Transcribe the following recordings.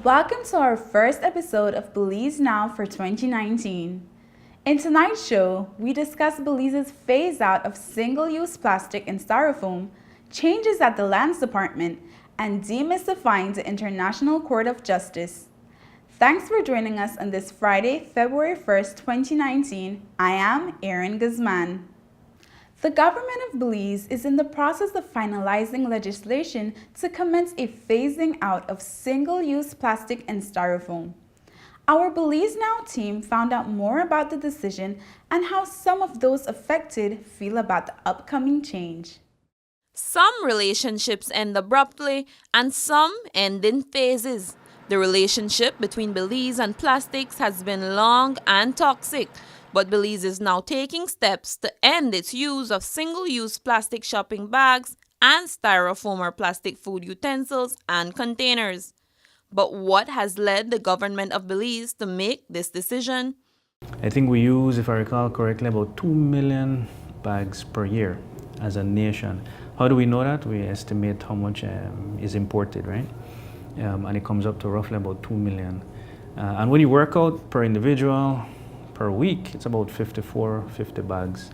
Welcome to our first episode of Belize Now for 2019. In tonight's show, we discuss Belize's phase out of single-use plastic and styrofoam, changes at the Lands Department, and demystifying the International Court of Justice. Thanks for joining us on this Friday, February 1st, 2019. I am Erin Guzman. The government of Belize is in the process of finalizing legislation to commence a phasing out of single-use plastic and styrofoam. Our Belize Now team found out more about the decision and how some of those affected feel about the upcoming change. Some relationships end abruptly and some end in phases. The relationship between Belize and plastics has been long and toxic, but Belize is now taking steps to end its use of single-use plastic shopping bags and styrofoam or plastic food utensils and containers. But what has led the government of Belize to make this decision? I think we use, if I recall correctly, about 2 million bags per year as a nation. How do we know that? We estimate how much is imported, right? And it comes up to roughly about 2 million. And when you work out per individual, per week, it's about 50 bags,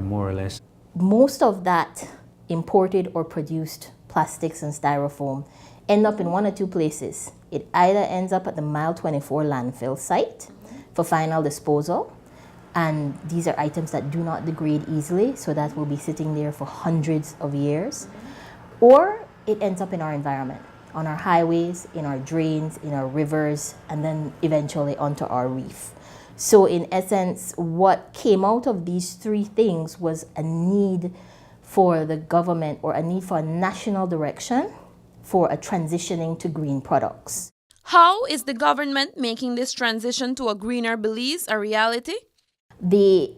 more or less. Most of that imported or produced plastics and styrofoam end up in one or two places. It either ends up at the Mile 24 landfill site for final disposal, and these are items that do not degrade easily, so that will be sitting there for hundreds of years, or it ends up in our environment, on our highways, in our drains, in our rivers, and then eventually onto our reef. So in essence, what came out of these three things was a need for the government, or a need for a national direction for a transitioning to green products. How is the government making this transition to a greener Belize a reality? The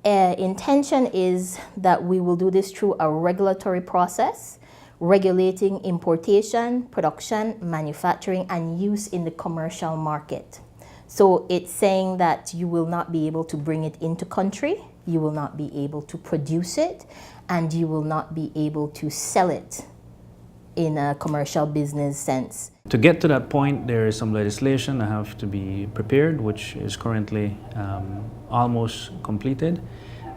intention is that we will do this through a regulatory process, regulating importation, production, manufacturing, and use in the commercial market. So it's saying that you will not be able to bring it into country, you will not be able to produce it, and you will not be able to sell it in a commercial business sense. To get to that point, there is some legislation that have to be prepared, which is currently almost completed.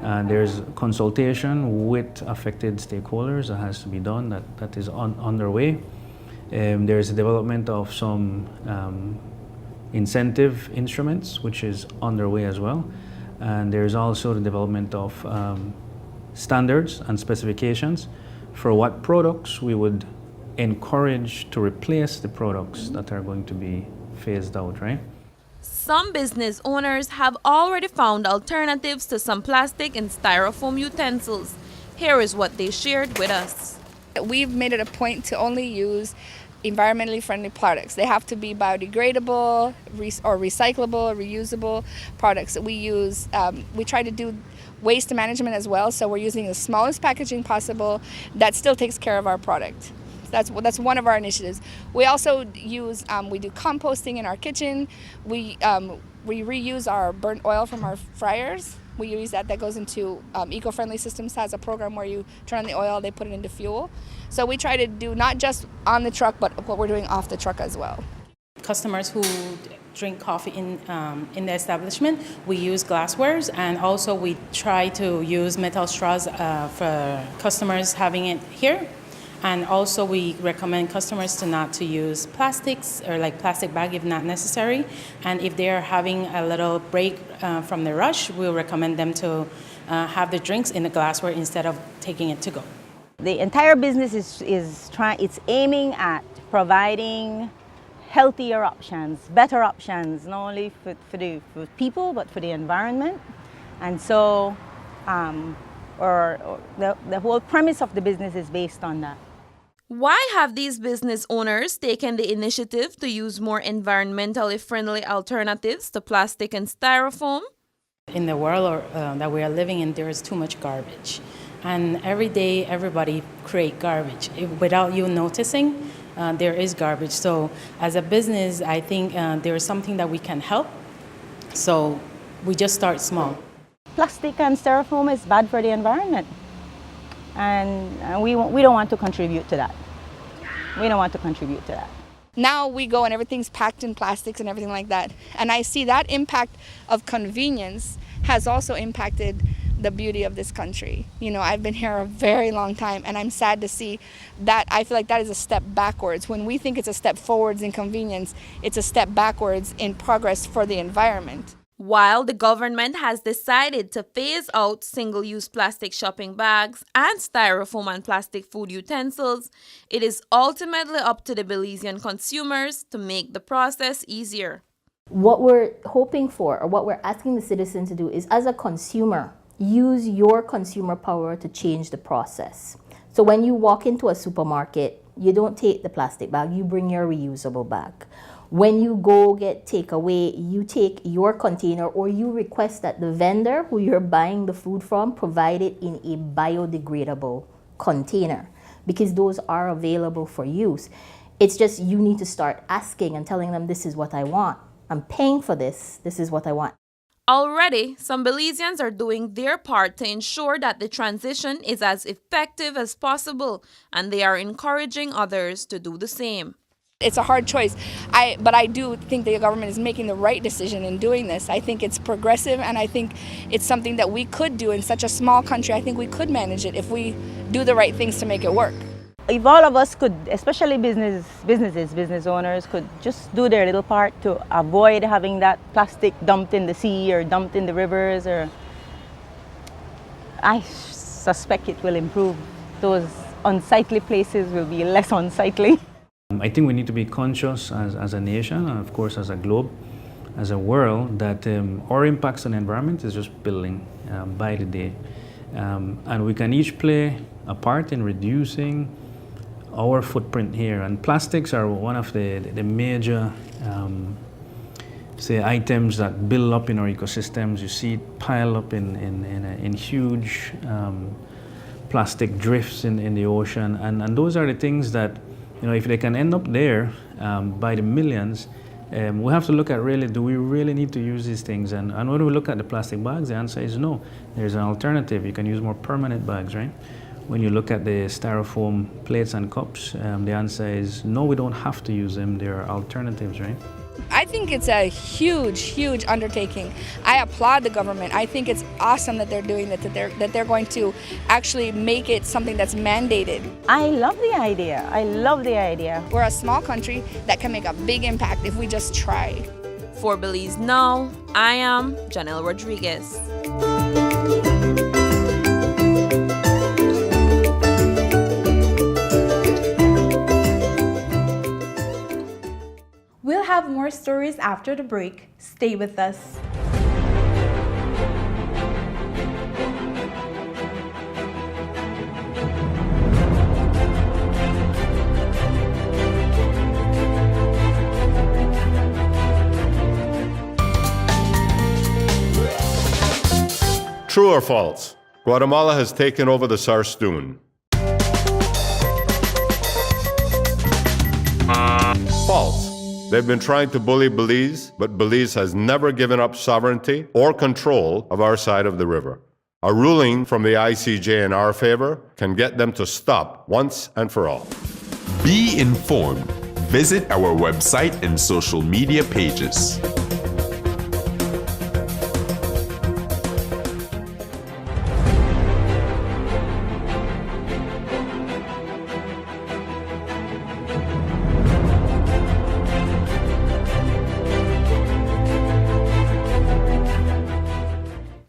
There's consultation with affected stakeholders that has to be done, that is underway. There's a development of some incentive instruments, which is underway as well. And there's also the development of standards and specifications for what products we would encourage to replace the products that are going to be phased out, right? Some business owners have already found alternatives to some plastic and styrofoam utensils. Here is what they shared with us. We've made it a point to only use environmentally friendly products. They have to be biodegradable or recyclable, reusable products that we use. We try to do waste management as well, so we're using the smallest packaging possible that still takes care of our product. That's one of our initiatives. We also use, we do composting in our kitchen. We reuse our burnt oil from our fryers. We use that goes into Eco-Friendly Systems has a program where you turn on the oil, they put it into fuel. So we try to do not just on the truck, but what we're doing off the truck as well. Customers who drink coffee in the establishment, we use glasswares, and also we try to use metal straws for customers having it here. And also we recommend customers to use plastics or like plastic bag if not necessary. And if they're having a little break from the rush, we'll recommend them to have the drinks in the glassware instead of taking it to go. The entire business it's aiming at providing healthier options, better options, not only for people, but for the environment. And so the whole premise of the business is based on that. Why have these business owners taken the initiative to use more environmentally friendly alternatives to plastic and styrofoam? In the world that we are living in, there is too much garbage. And every day, everybody create garbage. Without you noticing, there is garbage. So as a business, I think there is something that we can help. So we just start small. Plastic and styrofoam is bad for the environment. And we don't want to contribute to that. We don't want to contribute to that. Now we go and everything's packed in plastics and everything like that. And I see that impact of convenience has also impacted the beauty of this country. You know, I've been here a very long time, and I'm sad to see that. I feel like that is a step backwards. When we think it's a step forwards in convenience, it's a step backwards in progress for the environment. While the government has decided to phase out single-use plastic shopping bags and styrofoam and plastic food utensils, it is ultimately up to the Belizean consumers to make the process easier. What we're hoping for, or what we're asking the citizen to do, is as a consumer, use your consumer power to change the process. So when you walk into a supermarket, you don't take the plastic bag, you bring your reusable bag. When you go get takeaway, you take your container, or you request that the vendor who you're buying the food from provide it in a biodegradable container, because those are available for use. It's just you need to start asking and telling them, this is what I want. I'm paying for this. This is what I want. Already, some Belizeans are doing their part to ensure that the transition is as effective as possible, and they are encouraging others to do the same. It's a hard choice, but I do think the government is making the right decision in doing this. I think it's progressive, and I think it's something that we could do in such a small country. I think we could manage it if we do the right things to make it work. If all of us could, especially business owners, could just do their little part to avoid having that plastic dumped in the sea or dumped in the rivers, or I suspect it will improve. Those unsightly places will be less unsightly. I think we need to be conscious as a nation, and of course as a globe, as a world, that our impacts on the environment is just building by the day. And we can each play a part in reducing our footprint here. And plastics are one of the major say items that build up in our ecosystems. You see it pile up in huge plastic drifts in the ocean. And those are the things that, you know, if they can end up there by the millions, we have to look at, really, do we really need to use these things? And when we look at the plastic bags, the answer is no. There's an alternative. You can use more permanent bags, right? When you look at the styrofoam plates and cups, the answer is no, we don't have to use them. There are alternatives, right? I think it's a huge, huge undertaking. I applaud the government. I think it's awesome that they're doing that, that they're going to actually make it something that's mandated. I love the idea. I love the idea. We're a small country that can make a big impact if we just try. For Belize Now, I am Janelle Rodriguez. We'll have more stories after the break. Stay with us. True or false? Guatemala has taken over the Sarstoon. False. They've been trying to bully Belize, but Belize has never given up sovereignty or control of our side of the river. A ruling from the ICJ in our favor can get them to stop once and for all. Be informed. Visit our website and social media pages.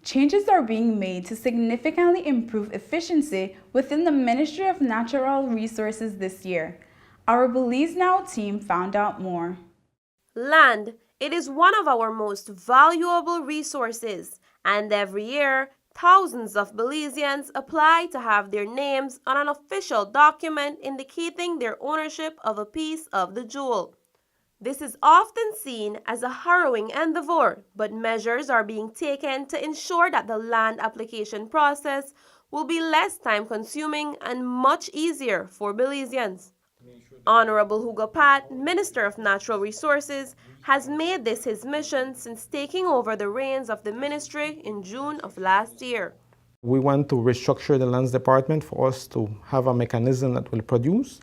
Changes are being made to significantly improve efficiency within the Ministry of Natural Resources this year. Our Belize Now team found out more. Land, it is one of our most valuable resources, and every year, thousands of Belizeans apply to have their names on an official document indicating their ownership of a piece of the jewel. This is often seen as a harrowing endeavor, but measures are being taken to ensure that the land application process will be less time-consuming and much easier for Belizeans. Honorable Hugo Pat, Minister of Natural Resources, has made this his mission since taking over the reins of the ministry in June of last year. We want to restructure the Lands Department for us to have a mechanism that will produce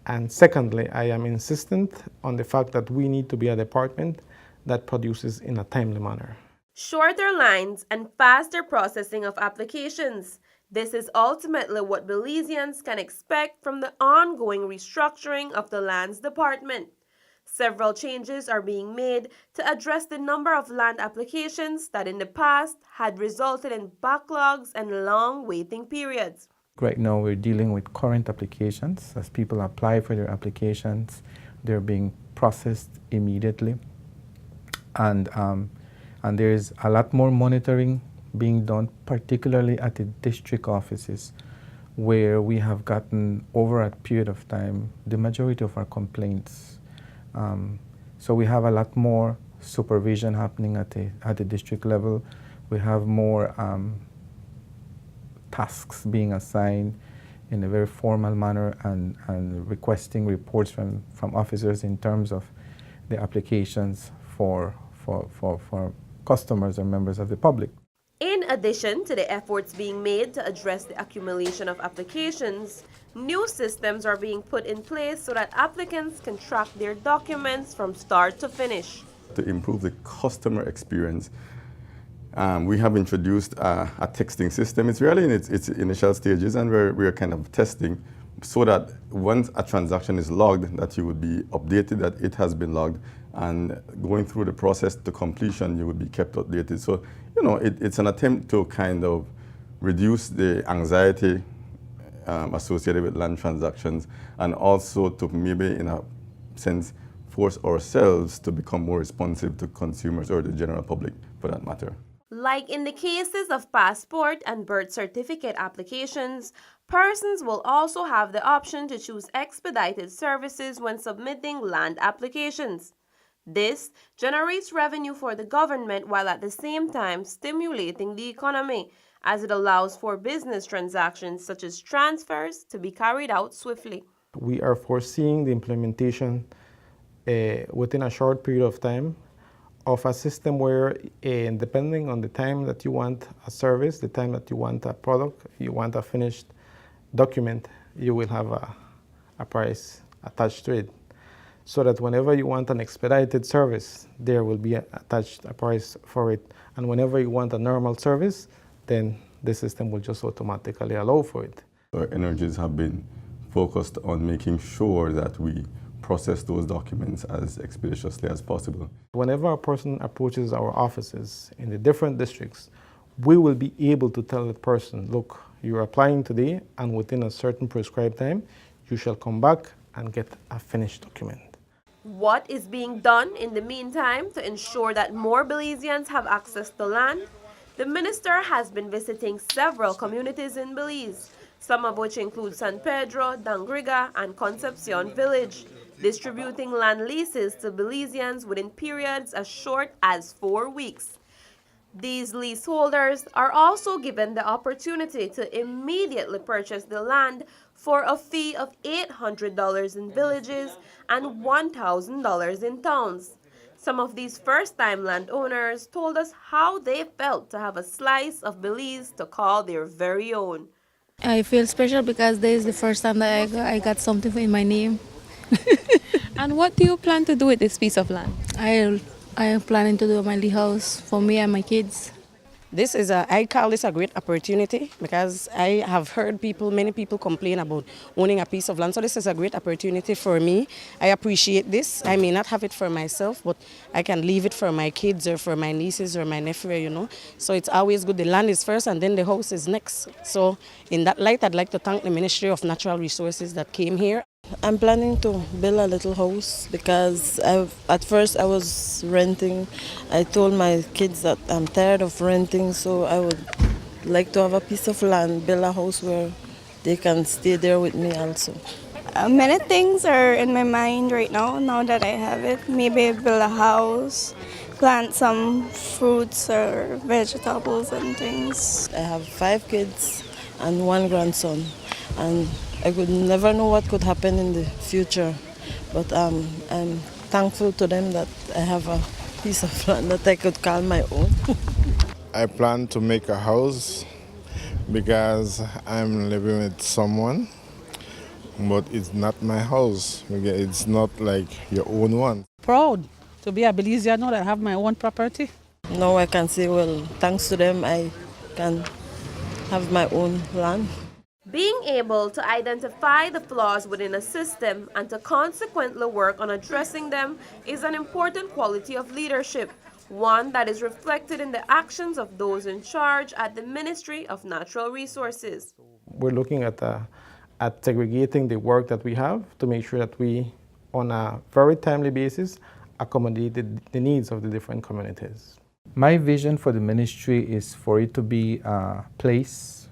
And secondly, I am insistent on the fact that we need to be a department that produces in a timely manner. Shorter lines and faster processing of applications. This is ultimately what Belizeans can expect from the ongoing restructuring of the Lands Department. Several changes are being made to address the number of land applications that in the past had resulted in backlogs and long waiting periods. Right now we're dealing with current applications. As people apply for their applications, they're being processed immediately. And there's a lot more monitoring being done, particularly at the district offices, where we have gotten, over a period of time, the majority of our complaints. So we have a lot more supervision happening at the district level. We have more tasks being assigned in a very formal manner and requesting reports from officers in terms of the applications for customers or members of the public. In addition to the efforts being made to address the accumulation of applications, new systems are being put in place so that applicants can track their documents from start to finish. To improve the customer experience, we have introduced a texting system. It's really in its initial stages, and we're kind of testing so that once a transaction is logged, that you would be updated that it has been logged, and going through the process to completion, you would be kept updated. So, you know, it's an attempt to kind of reduce the anxiety associated with land transactions, and also to maybe, in a sense, force ourselves to become more responsive to consumers or the general public, for that matter. Like in the cases of passport and birth certificate applications, persons will also have the option to choose expedited services when submitting land applications. This generates revenue for the government while at the same time stimulating the economy, as it allows for business transactions such as transfers to be carried out swiftly. We are foreseeing the implementation within a short period of time of a system where, depending on the time that you want a service, the time that you want a product, you want a finished document, you will have a price attached to it. So that whenever you want an expedited service, there will be attached a price for it. And whenever you want a normal service, then the system will just automatically allow for it. Our energies have been focused on making sure that we process those documents as expeditiously as possible. Whenever a person approaches our offices in the different districts, we will be able to tell that person, look, you're applying today, and within a certain prescribed time, you shall come back and get a finished document. What is being done in the meantime to ensure that more Belizeans have access to land? The minister has been visiting several communities in Belize, some of which include San Pedro, Dangriga, and Concepcion Village, distributing land leases to Belizeans within periods as short as 4 weeks. These leaseholders are also given the opportunity to immediately purchase the land for a fee of $800 in villages and $1,000 in towns. Some of these first-time landowners told us how they felt to have a slice of Belize to call their very own. I feel special because this is the first time that I got something in my name. And what do you plan to do with this piece of land? I am planning to do my little house for me and my kids. I call this a great opportunity because I have heard many people complain about owning a piece of land. So this is a great opportunity for me. I appreciate this. I may not have it for myself, but I can leave it for my kids or for my nieces or my nephew, you know. So it's always good. The land is first and then the house is next. So in that light, I'd like to thank the Ministry of Natural Resources that came here. I'm planning to build a little house because at first I was renting. I told my kids that I'm tired of renting, so I would like to have a piece of land, build a house where they can stay there with me also. Many things are in my mind right now that I have it. Maybe build a house, plant some fruits or vegetables and things. I have 5 kids and 1 grandson, and I could never know what could happen in the future, but I'm thankful to them that I have a piece of land that I could call my own. I plan to make a house because I'm living with someone but it's not my house. It's not like your own one. Proud to be a Belizean now that I have my own property. Now I can say, well, thanks to them, I can have my own land. Being able to identify the flaws within a system and to consequently work on addressing them is an important quality of leadership, one that is reflected in the actions of those in charge at the Ministry of Natural Resources. We're looking at segregating the work that we have to make sure that we, on a very timely basis, accommodate the needs of the different communities. My vision for the ministry is for it to be a place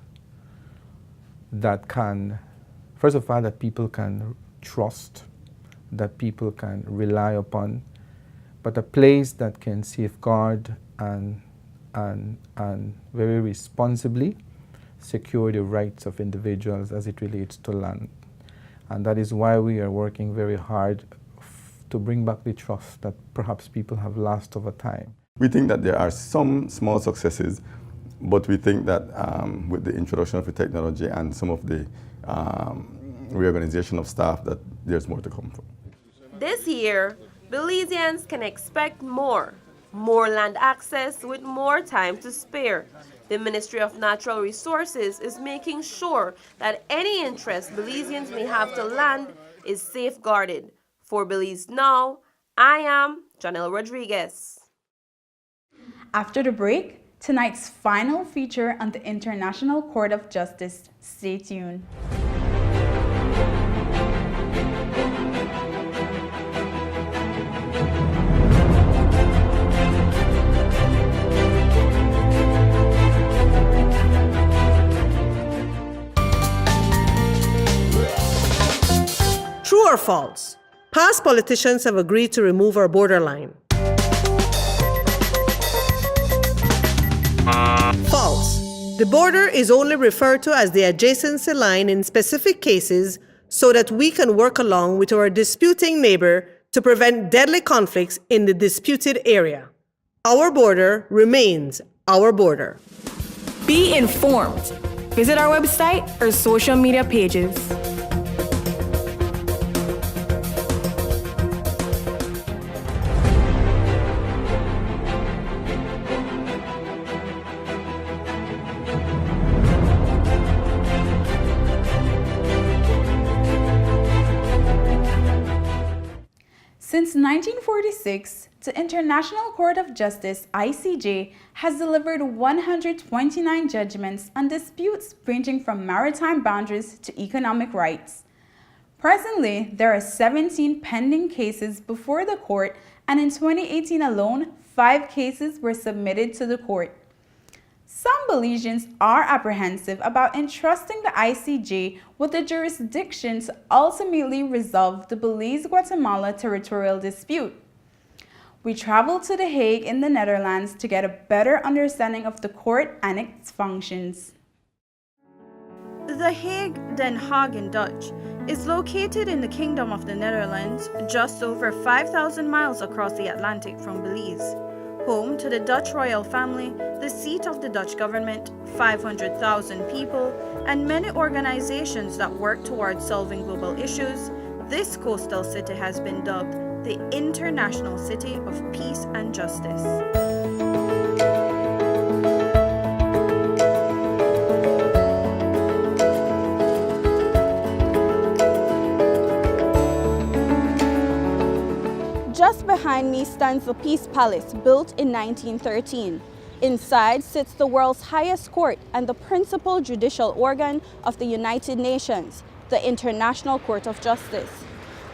that can, first of all, that people can trust, that people can rely upon, but a place that can safeguard and very responsibly secure the rights of individuals as it relates to land. And that is why we are working very hard to bring back the trust that perhaps people have lost over time. We think that there are some small successes, but we think that with the introduction of the technology and some of the reorganization of staff, that there's more to come from. This year, Belizeans can expect more land access with more time to spare. The Ministry of Natural Resources is making sure that any interest Belizeans may have to land is safeguarded. For Belize Now, I am Janelle Rodriguez. After the break, tonight's final feature on the International Court of Justice. Stay tuned. True or false? Past politicians have agreed to remove our borderline. False. The border is only referred to as the adjacency line in specific cases so that we can work along with our disputing neighbor to prevent deadly conflicts in the disputed area. Our border remains our border. Be informed. Visit our website or social media pages. Since 1946, the International Court of Justice, ICJ, has delivered 129 judgments on disputes ranging from maritime boundaries to economic rights. Presently, there are 17 pending cases before the court, and in 2018 alone, 5 cases were submitted to the court. Some Belizeans are apprehensive about entrusting the ICJ with the jurisdiction to ultimately resolve the Belize-Guatemala territorial dispute. We traveled to The Hague in the Netherlands to get a better understanding of the court and its functions. The Hague, Den Haag in Dutch, is located in the Kingdom of the Netherlands, just over 5,000 miles across the Atlantic from Belize. Home to the Dutch royal family, the seat of the Dutch government, 500,000 people, and many organizations that work towards solving global issues, this coastal city has been dubbed the International City of Peace and Justice. Just behind me stands the Peace Palace, built in 1913. Inside sits the world's highest court and the principal judicial organ of the United Nations, the International Court of Justice.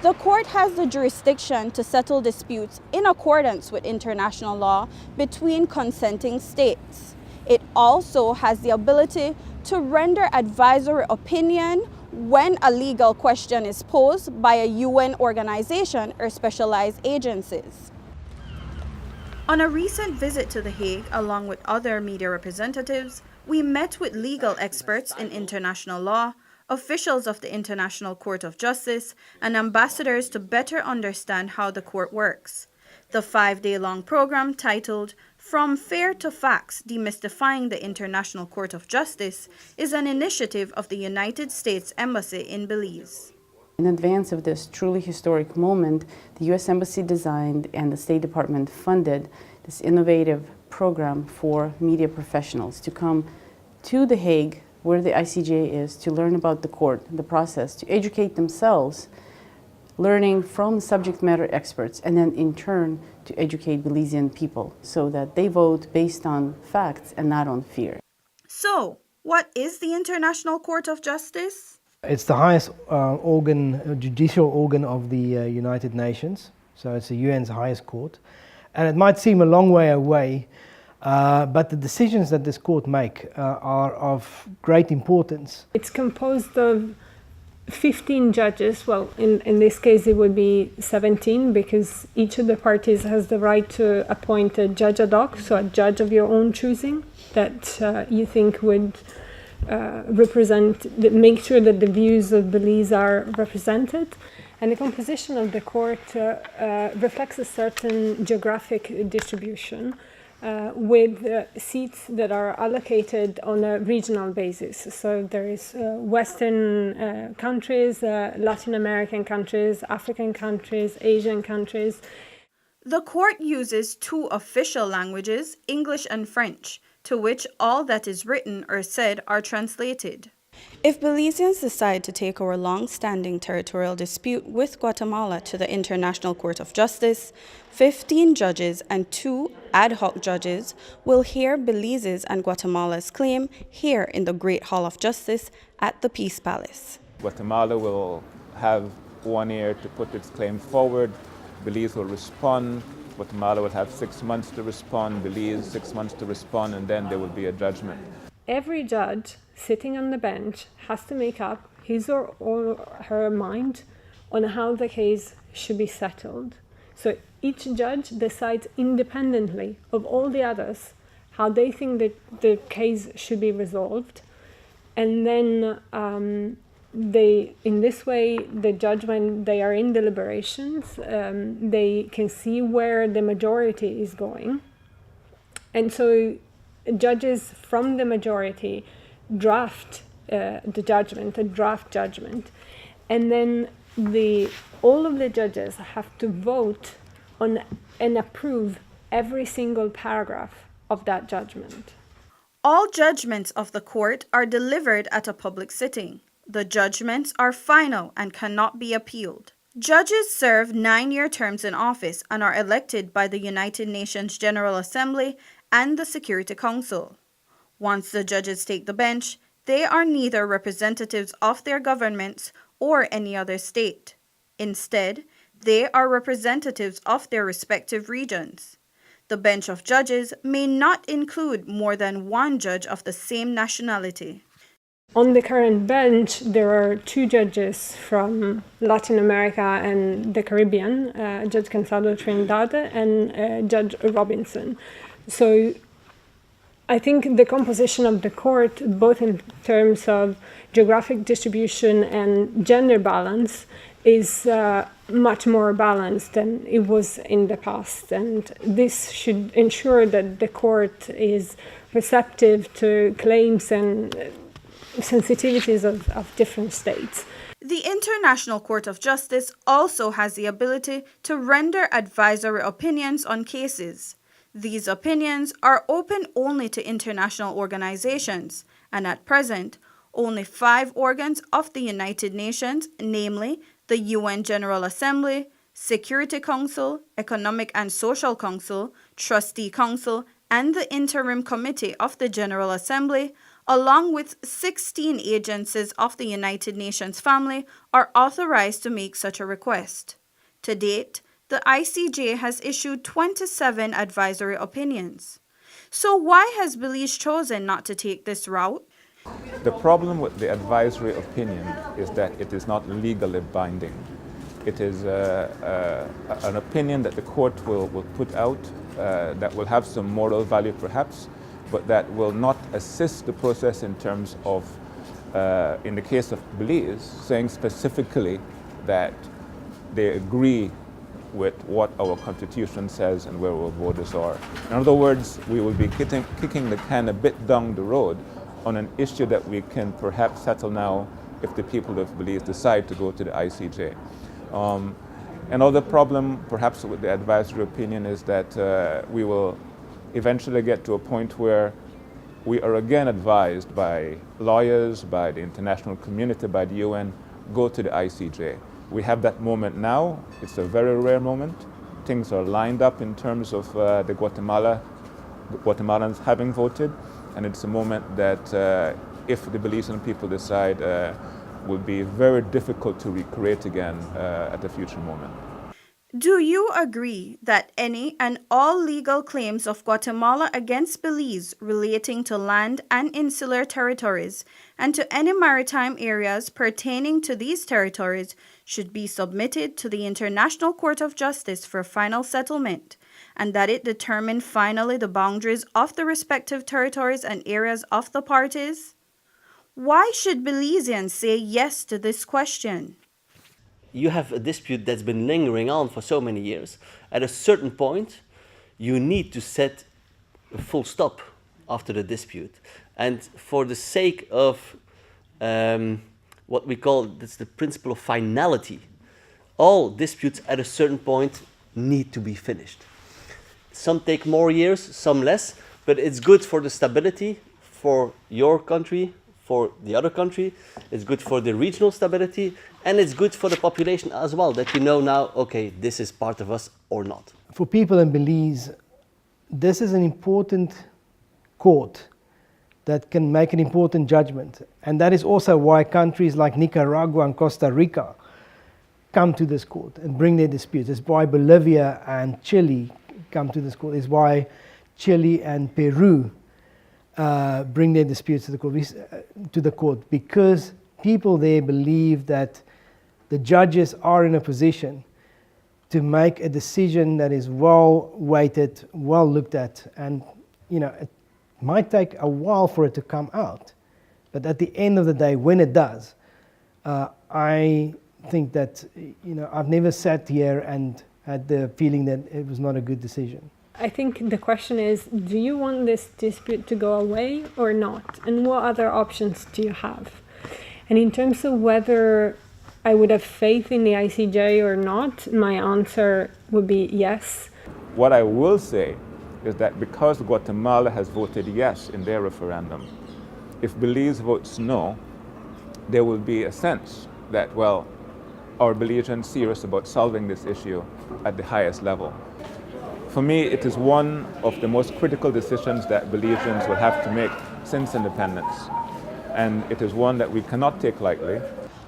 The court has the jurisdiction to settle disputes in accordance with international law between consenting states. It also has the ability to render advisory opinion when a legal question is posed by a UN organization or specialized agencies. On a recent visit to The Hague, along with other media representatives, we met with legal experts in international law, officials of the International Court of Justice, and ambassadors to better understand how the court works. The 5-day-long program, titled From Fair to Facts, Demystifying the International Court of Justice, is an initiative of the United States Embassy in Belize. In advance of this truly historic moment, the U.S. Embassy designed and the State Department funded this innovative program for media professionals to come to The Hague, where the ICJ is, to learn about the court, the process, to educate themselves, learning from subject matter experts, and then in turn to educate Belizean people so that they vote based on facts and not on fear. So, what is the International Court of Justice? It's the highest judicial organ of the United Nations, so it's the UN's highest court. And it might seem a long way away, but the decisions that this court make are of great importance. It's composed of 15 judges. Well, in this case it would be 17, because each of the parties has the right to appoint a judge ad hoc, so a judge of your own choosing that you think would make sure that the views of Belize are represented. And the composition of the court reflects a certain geographic distribution with seats that are allocated on a regional basis. So there is Western countries, Latin American countries, African countries, Asian countries. The court uses two official languages, English and French, to which all that is written or said are translated. If Belizeans decide to take our long-standing territorial dispute with Guatemala to the International Court of Justice, 15 judges and 2 ad hoc judges will hear Belize's and Guatemala's claim here in the Great Hall of Justice at the Peace Palace. Guatemala will have 1 year to put its claim forward. Belize will respond. Guatemala will have 6 months to respond. Belize 6 months to respond, and then there will be a judgment. Every judge sitting on the bench has to make up his or her mind on how the case should be settled. So each judge decides independently of all the others how they think that the case should be resolved. And then in this way, the judge, when they are in deliberations, they can see where the majority is going. And so judges from the majority draft the judgment, a draft judgment, and then all of the judges have to vote on and approve every single paragraph of that judgment. All judgments of the court are delivered at a public sitting. The judgments are final and cannot be appealed. Judges serve 9-year terms in office and are elected by the United Nations General Assembly and the Security Council. Once the judges take the bench, they are neither representatives of their governments or any other state. Instead, they are representatives of their respective regions. The bench of judges may not include more than 1 judge of the same nationality. On the current bench, there are 2 judges from Latin America and the Caribbean, Judge Cansado Trinidad and Judge Robinson. So I think the composition of the court, both in terms of geographic distribution and gender balance, is much more balanced than it was in the past. And this should ensure that the court is receptive to claims and sensitivities of different states. The International Court of Justice also has the ability to render advisory opinions on cases. These opinions are open only to international organizations, and at present, only 5 organs of the United Nations, namely the UN General Assembly, Security Council, Economic and Social Council, Trustee Council, and the Interim Committee of the General Assembly, along with 16 agencies of the United Nations family, are authorized to make such a request. To date, the ICJ has issued 27 advisory opinions. So why has Belize chosen not to take this route? The problem with the advisory opinion is that it is not legally binding. It is an opinion that the court will put out that will have some moral value perhaps, but that will not assist the process in terms of, in the case of Belize, saying specifically that they agree with what our constitution says and where our borders are. In other words, we will be kicking the can a bit down the road on an issue that we can perhaps settle now if the people of Belize decide to go to the ICJ. Another problem, perhaps with the advisory opinion, is that we will eventually get to a point where we are again advised by lawyers, by the international community, by the UN, go to the ICJ. We have that moment now. It's a very rare moment. Things are lined up in terms of the Guatemalans having voted, and it's a moment that if the Belizean people decide will be very difficult to recreate again at a future moment. Do you agree that any and all legal claims of Guatemala against Belize relating to land and insular territories and to any maritime areas pertaining to these territories should be submitted to the International Court of Justice for final settlement, and that it determine finally the boundaries of the respective territories and areas of the parties? Why should Belizeans say yes to this question? You have a dispute that's been lingering on for so many years. At a certain point, you need to set a full stop after the dispute. And for the sake of what we call, that's the principle of finality, all disputes at a certain point need to be finished. Some take more years, some less, but it's good for the stability for your country, for the other country, it's good for the regional stability, and it's good for the population as well, that you know now, okay, this is part of us or not. For people in Belize, this is an important court that can make an important judgment. And that is also why countries like Nicaragua and Costa Rica come to this court and bring their disputes. It's why Bolivia and Chile come to this court. It's why Chile and Peru bring their disputes to the court, because people there believe that the judges are in a position to make a decision that is well weighted, well looked at, and it might take a while for it to come out, but at the end of the day, when it does, I think that I've never sat here and had the feeling that it was not a good decision. I think the question is, do you want this dispute to go away or not? And what other options do you have? And in terms of whether I would have faith in the ICJ or not, my answer would be yes. What I will say is that because Guatemala has voted yes in their referendum, if Belize votes no, there will be a sense that, well, are Belizeans serious about solving this issue at the highest level? For me, it is one of the most critical decisions that Belizeans will have to make since independence. And it is one that we cannot take lightly.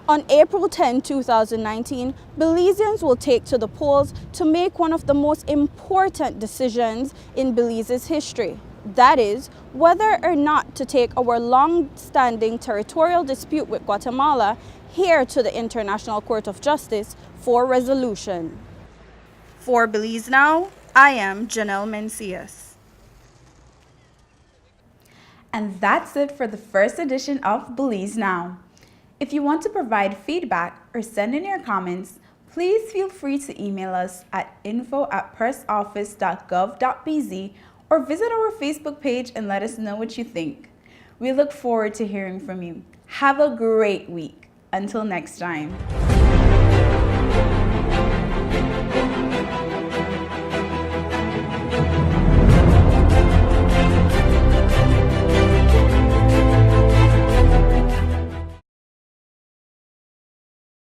On April 10, 2019, Belizeans will take to the polls to make one of the most important decisions in Belize's history. That is, whether or not to take our long-standing territorial dispute with Guatemala here to the International Court of Justice for resolution. For Belize Now, I am Janelle Mencias. And that's it for the first edition of Belize Now. If you want to provide feedback or send in your comments, please feel free to email us at info@pressoffice.gov.bz or visit our Facebook page and let us know what you think. We look forward to hearing from you. Have a great week. Until next time.